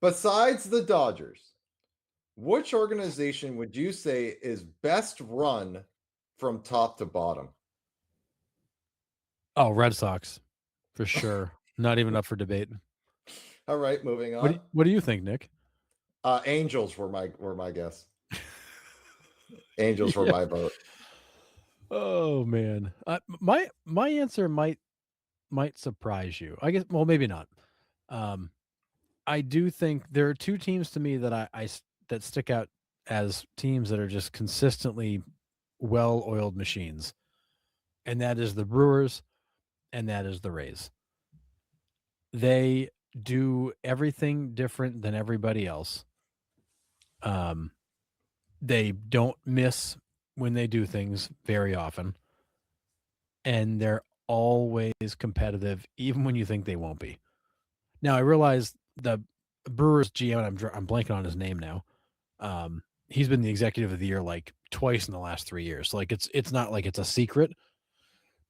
Besides the Dodgers, which organization would you say is best run from top to bottom? Oh, Red Sox, for sure. Not even up for debate. All right, moving What on. what do you think, Nick? Angels were my guess. Angels were Yeah. my vote. Oh man. My answer might surprise you. I guess well, maybe not. Um I do think there are two teams to me that that stick out as teams that are just consistently well-oiled machines. And that is the Brewers and that is the Rays. They do everything different than everybody else. Um, they don't miss when they do things very often, and they're always competitive, even when you think they won't be. Now, I realize the Brewers GM, and I'm blanking on his name now. He's been the executive of the year like twice in the last 3 years. So like it's not like it's a secret,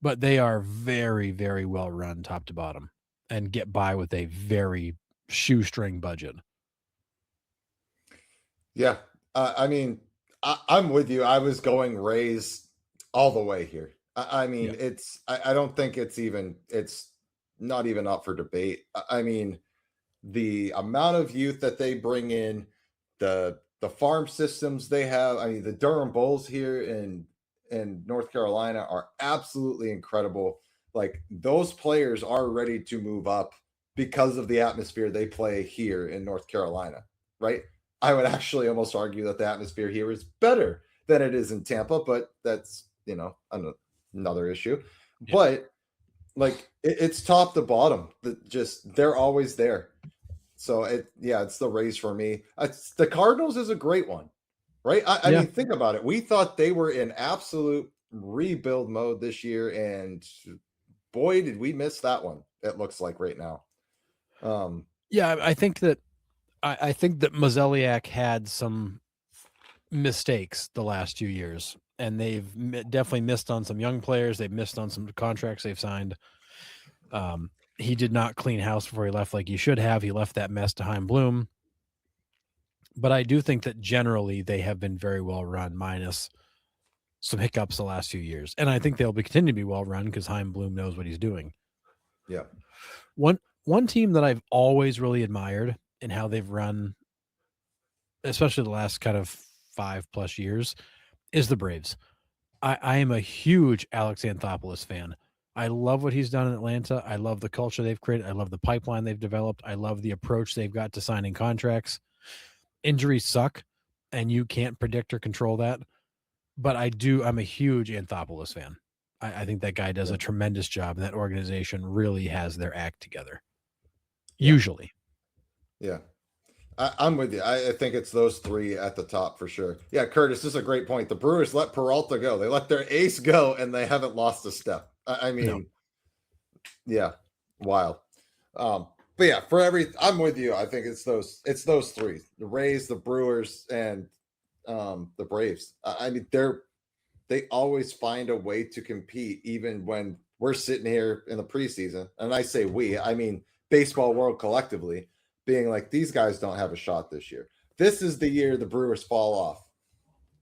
but they are very, very well run top to bottom and get by with a very shoestring budget. Yeah, I mean, I'm with you. I was going Rays all the way here. I Yeah. mean, I don't think it's not even up for debate. I mean, the amount of youth that they bring in, the farm systems they have. I mean, the Durham Bulls here in North Carolina are absolutely incredible. Like those players are ready to move up because of the atmosphere they play here in North Carolina, right? I would actually almost argue that the atmosphere here is better than it is in Tampa, but that's, another issue. Yeah. But like it's top to bottom. Just they're always there. So it's the Rays for me. The Cardinals is a great one, right? I Yeah. mean, think about it. We thought they were in absolute rebuild mode this year, and boy, did we miss that one. It looks like right now. Yeah. I think that Mozeliak had some mistakes the last few years, and they've definitely missed on some young players. They've missed on some contracts they've signed. He did not clean house before he left like he should have. He left that mess to Chaim Bloom. But I do think that generally they have been very well run, minus some hiccups the last few years. And I think they'll be continue to be well run because Chaim Bloom knows what he's doing. Yeah. One team that I've always really admired in how they've run, especially the last kind of 5+ years, is the Braves. I am a huge Alex Anthopoulos fan. I love what he's done in Atlanta. I love the culture they've created. I love the pipeline they've developed. I love the approach they've got to signing contracts. Injuries suck, and you can't predict or control that. But I'm a huge Anthopoulos fan. I think that guy does Yeah. a tremendous job, and that organization really has their act together. Yeah. Usually. Yeah. I'm with you. I think it's those three at the top for sure. Yeah, Curtis, this is a great point. The Brewers let Peralta go. They let their ace go, and they haven't lost a step. I No. mean, yeah, wild. But yeah, I'm with you. I think it's those three: the Rays, the Brewers, and the Braves. I mean, they always find a way to compete, even when we're sitting here in the preseason. And I say we, I mean baseball world collectively, being like these guys don't have a shot this year. This is the year the Brewers fall off,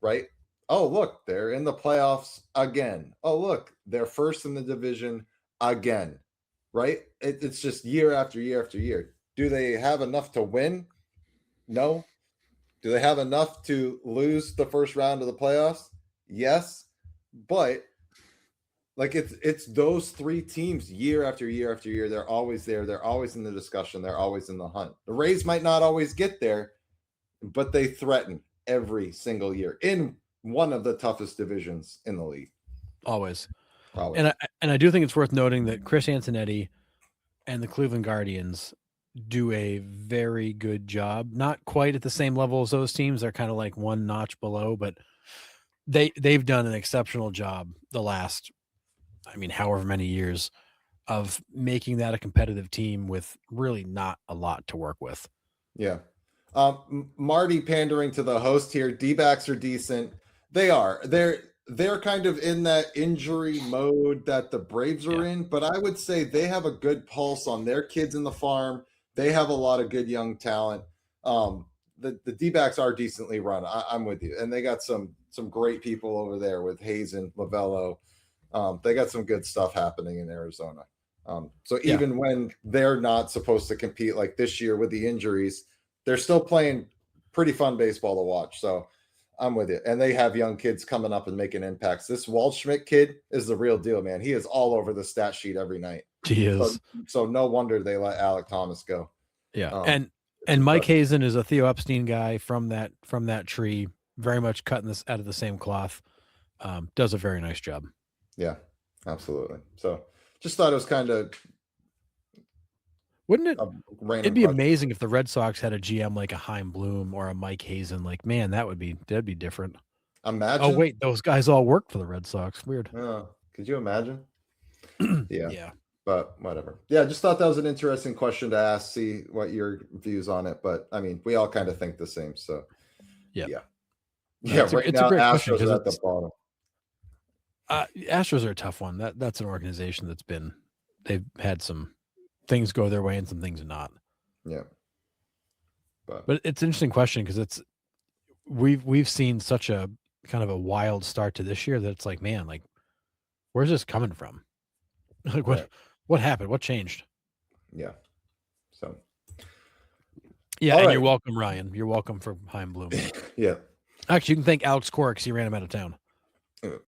right? Oh, look, they're in the playoffs again. Oh, look, they're first in the division again, right? It's just year after year after year. Do they have enough to win? No. Do they have enough to lose the first round of the playoffs? Yes. But like it's those three teams year after year after year. They're always there. They're always in the discussion. They're always in the hunt. The Rays might not always get there, but they threaten every single year in one of the toughest divisions in the league. Always. Always. And I do think it's worth noting that Chris Antonetti and the Cleveland Guardians do a very good job. Not quite at the same level as those teams. They're kind of like one notch below, but they've done an exceptional job the last, however many years of making that a competitive team with really not a lot to work with. Yeah. Marty pandering to the host here. Dbacks are decent. They are. They're kind of in that injury mode that the Braves are in, but I would say they have a good pulse on their kids in the farm. They have a lot of good young talent. the Dbacks are decently run. I'm with you, and they got some great people over there with Hazen, Lovullo. They got some good stuff happening in Arizona. So even when they're not supposed to compete like this year with the injuries, they're still playing pretty fun baseball to watch. So I'm with you. And they have young kids coming up and making impacts. This Waldschmidt kid is the real deal, man. He is all over the stat sheet every night. He is. So no wonder they let Alec Thomas go. Yeah. And Mike Hazen is a Theo Epstein guy from that tree, very much cutting this out of the same cloth. Does a very nice job. Yeah, absolutely. So just thought it was kind of, wouldn't it? It'd be amazing if the Red Sox had a GM like a Chaim Bloom or a Mike Hazen. Like, man, that'd be different. Imagine. Oh wait, those guys all worked for the Red Sox. Weird. Could you imagine? Yeah. But whatever. Yeah, just thought that was an interesting question to ask. See what your views on it. But I mean, we all kind of think the same. So yeah. Right now, Astros are at the bottom. Astros are a tough one. That's an organization they've had some things go their way and some things not. Yeah. But it's an interesting question because we've seen such a kind of a wild start to this year that it's like, man, like where's this coming from? Like what happened? What changed? Yeah. So yeah, and you're welcome, Ryan. You're welcome for Chaim Bloom. Yeah. Actually, you can thank Alex Cork because he ran him out of town.